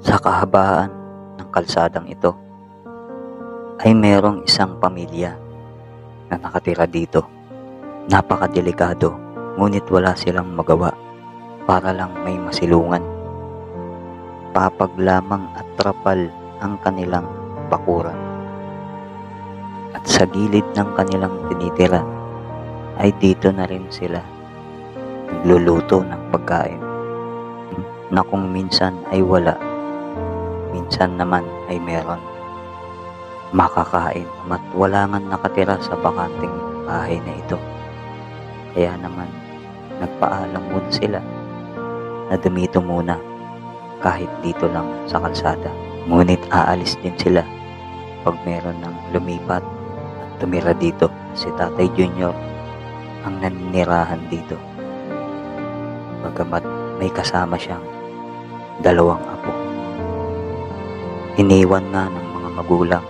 Sa kahabaan ng kalsadang ito ay merong isang pamilya na nakatira dito. Napakadelikado, ngunit wala silang magawa para lang may masilungan. Papag lamang at trapal ang kanilang bakuran. At sa gilid ng kanilang tinitira ay dito na rin sila nagluluto ng pagkain na kung minsan ay wala, minsan naman ay meron makakain at wala nga nakatira sa bakanting bahay na ito. Kaya naman nagpaalam muna sila na dumito muna kahit dito lang sa kalsada. Ngunit aalis din sila pag meron ng lumipat at tumira dito. Si Tatay Junior ang naninirahan dito, bagamat may kasama siyang 2 apo. Iniwan na ng mga magulang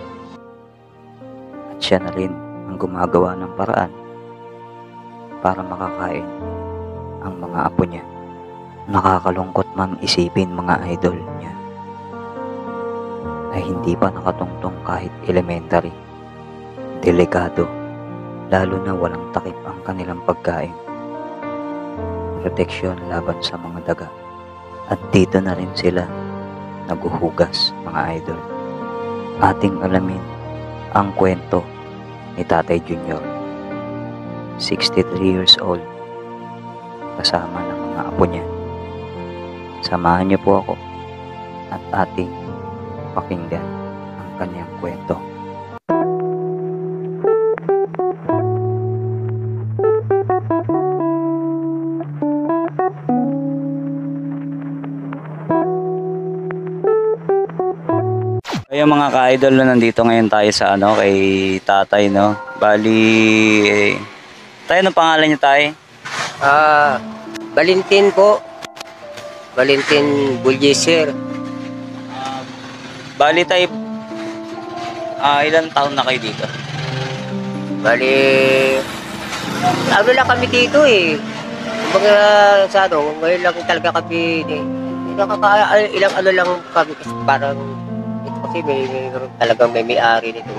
at siya na rin ang gumagawa ng paraan para makakain ang mga apo niya. Nakakalungkot mang isipin, mga idol, niya ay hindi pa nakatungtong kahit elementary. Delikado, lalo na walang takip ang kanilang pagkain. Proteksyon laban sa mga daga. At dito na rin sila naguhugas, mga idol. Ating alamin ang kwento ni Tatay Junior. 63 years old, kasama ng mga apo niya. Samahan niyo po ako at ating pakinggan ang kanyang kwento. Kaya mga ka-idol, no, nandito ngayon tayo sa kay tatay, no. Bali, tayo, anong pangalan niyo, tay? Valentin po. Valentin Bulyeser. Bali, tay, ilang taon na kayo dito? Bali, ano lang kami dito eh. Kumbaga sa ngayon lang talaga kami, ilang ano lang kami, parang, ito kasi mayroon talagang may-ari nito.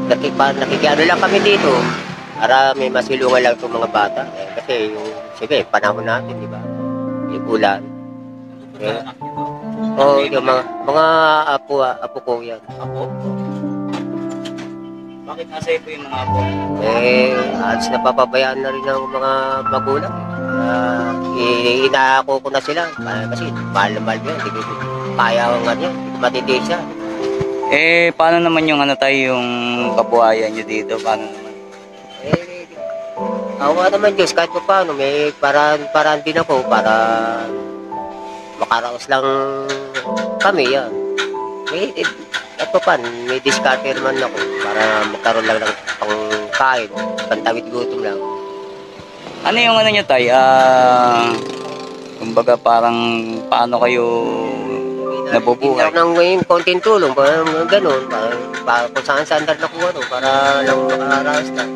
Nakikiano lang kami dito, para may masilungan lang itong mga bata. Kasi yung, sige, panahon natin, di ba? Yung ulan. Yung mga apo ko yan. Apo? Bakit nasa ito yung mga apo? Alas napapabayaan na rin ng mga magulang. Inaako ko na sila. Kasi mahal na mahal yun. Hindi ko kaya nga yan. Hindi ko matitiis yan. Paano naman yung tayo, yung kabuhayan nyo dito? Paano naman? Ako nga naman Diyos, kahit pa paano, may paraan din ako para makaraos lang kami yan. At pa paano, may discarte naman ako para magkaroon lang ng pangkain, pantawid gutom lang. Ano yung nyo, tay? Kumbaga parang paano kayo nabubuhay? Hindi lang ng konting tulong, parang gano'n, para kung saan-saan na nakuha para lang makaraos na.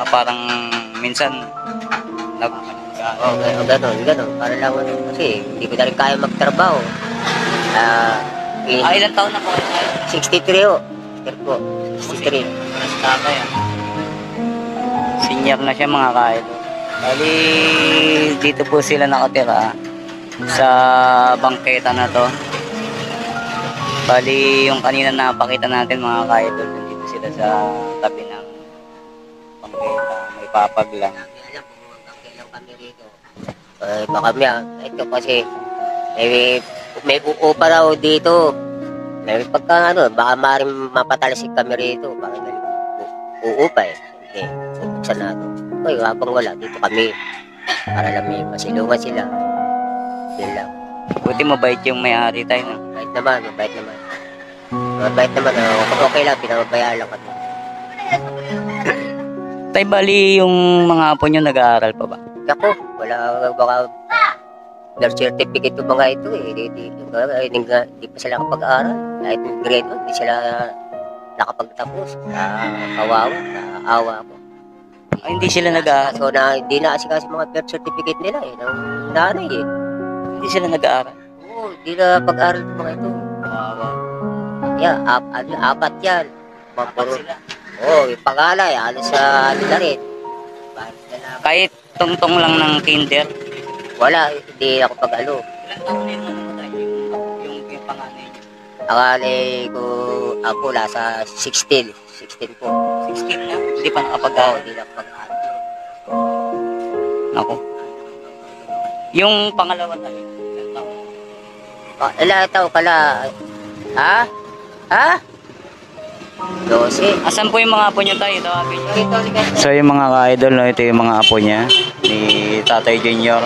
Parang minsan gano'n, para lang kasi hindi ko na rin kaya magtrabaho. Ilang taon na po kayo? 63 ho. 63. Mas tatay, senior na siya, mga ka-idol. Bali, dito po sila nakatira sa bangketa na to. Bali, yung kanina napakita natin, mga ka-idol, dito sila sa tabi ng bangketa, may papag lang. Kami rito. Baka ito kasi may uupa raw dito. Pagka baka maaaring mapatalisik kami rito. Baka uupa eh. Hindi, bubuksan na ito. Kaya habang wala, dito kami. Para lang may masilungan sila. Yun lang. Buti mabait yung may-ari tayo, no? Mabait naman. Mabait naman. Okay lang, pinababayaan lang kami. Tay, bali yung mga apo nyo nag-aaral pa ba? Ako, wala, baka birth certificate yung mga ito eh. Hindi pa sila kapag-aaral. Kahit grade 1, hindi sila nakapagtapos. Kawawa, naawa ako. Ay, hindi sila nag-aaral? So, hindi na kasi mga birth certificate nila eh, ng nanay eh. Hindi sila nag-aaral? Oo, Hindi na pag-aral ng mga ito. Kawawa. Yeah, apat yan. Dapat sila. Oo, yung pangalay, alas sa na rin. Baris na lang. Kahit tungtong lang ng kinder. Wala, hindi ako pag-alo. Ilan taon na yung ano mo tayo? Yung panganay niyo? Akali ko, ako nasa 16. 16 po. 16 na? Hindi pa Oo, nakapag-aral. hindi na pag-aral. Ako. Yung pangalawa tayo. Ilan taon? Ilang taon pala? Ha? Ha? 12. Asan po yung mga apo niyo tayo? Tawagin niyo. Dito, sige. So yung mga ka-idol, no, ito yung mga apo niya ni Tatay Junior.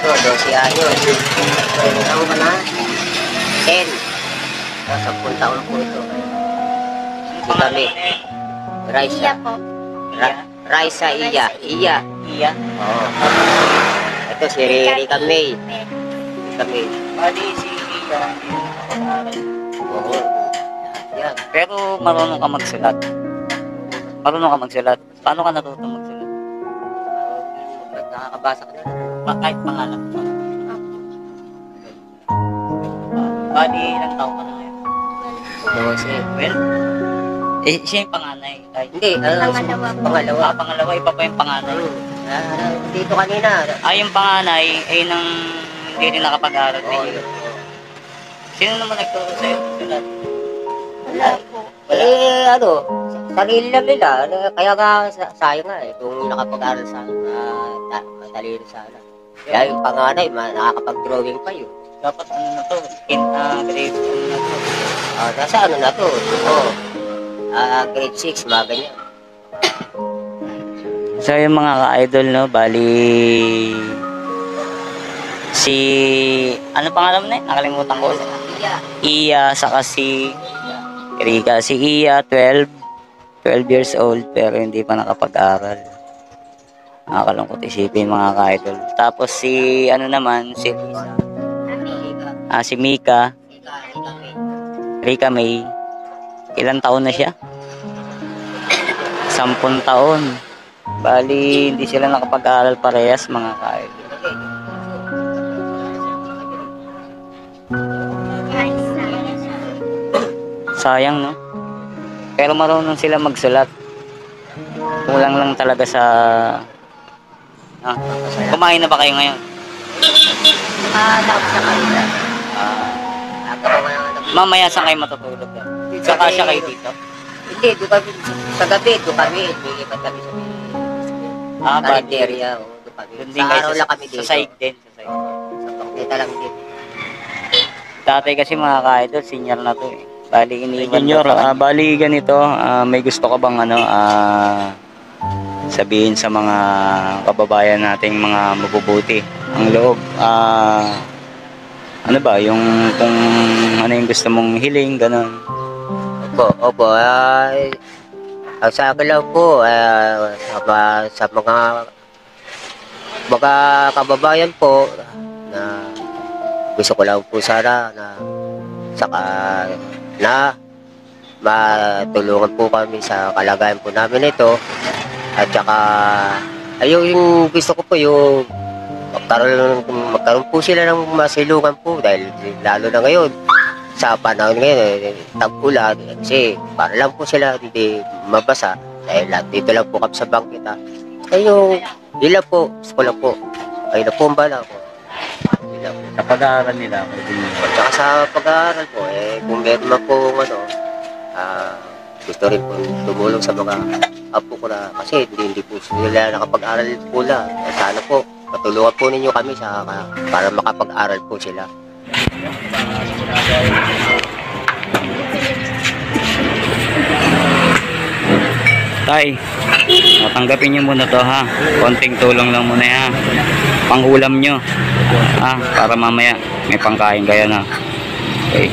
Ito, 12 anyos. Ilang taon ka na? 10. Sa 10 taon po ito. Si kami. Raisa. Iya po. Raisa, Iya. Iya. Iya. Oo. Ito si Riri kami. Kami. Bali si Iya. Oo. Yan. Pero marunong ka magsulat. Marunong ka magsulat. Paano ka natutong magsulat? Nakakabasa ka na. Kahit pangalan mo. Bali, ilang taon ka na ngayon? 12. Well, siya yung panganay. Ay, Hindi, Pangalawa po. Pangalawa. pangalawa, iba pa yung panganay. Dito kanina. Yung panganay ay nang hindi rin nakapag-aral Oo, din. yun. Sino naman nagturo sa'yo magsulat? Wala po. Ano, sarili lang nila. Kaya nga, sayang nga eh. Kung nakapag-aral sa matalino sana. Kaya yung panganay, nakakapag-drawing pa yun. Dapat ano na to? Grade ano na to? Nasa ano na to? Oo. Grade 6, mga ganyan. So yung mga ka-idol, no, bali si ano pangalan mo na yun? Nakalimutan ko. Iya, saka si Rika. Si Iya, 12 years old pero hindi pa nakapag-aral. Nakakalungkot isipin mga ka-idol. Tapos si ano naman, si si Mika, Rika May. Ilang taon na siya? 10 taon. Bali, hindi sila nakapag-aral parehas mga ka-idol. Sayang, no? Pero marunong sila magsulat. Kulang lang talaga sa... Kumain na ba kayo ngayon? Tapos na kanina. Mamaya saan kayo matutulog? Sa kasya kayo dito? Hindi, doon kami. Sa gabi, doon kami. Lilipat kami sa karinderya. Doon kami. Doon Sa din kayo araw lang kami dito. sa side din. Sa side. Sa pangkita lang din. Tatay kasi mga ka-idol, senior na to eh. Bali, iniwan junior, bali ganito, may gusto ka bang ano, sabihin sa mga kababayan nating mga mabubuti ang loob, ano ba, yung kung ano yung gusto mong hiling, ganun. Opo. Ang sa akin lang po, sa mga kababayan po, na gusto ko lang po sana na matulungan po kami sa kalagayan po namin ito. At saka, yung gusto ko po yung magkaroon po sila ng masilungan po dahil lalo na ngayon sa panahon ngayon tag-ulan kasi para lang po sila hindi mabasa dahil dito lang po kami sa bangkita. Yun lang po, gusto ko lang po. Ayun na po ang bala ko. Sa pag-aaral nila, At saka sa pag-aaral po, kung meron man po gusto rin po tumulong sa mga apo ko na kasi hindi po sila nakapag-aral po lang. Sana po, patulungan po ninyo kami para makapag-aral po sila. Tay, tanggapin nyo muna to ha. Konting tulong lang muna ha. Pang-ulam nyo. Para mamaya may pangkain kayo na. Okay.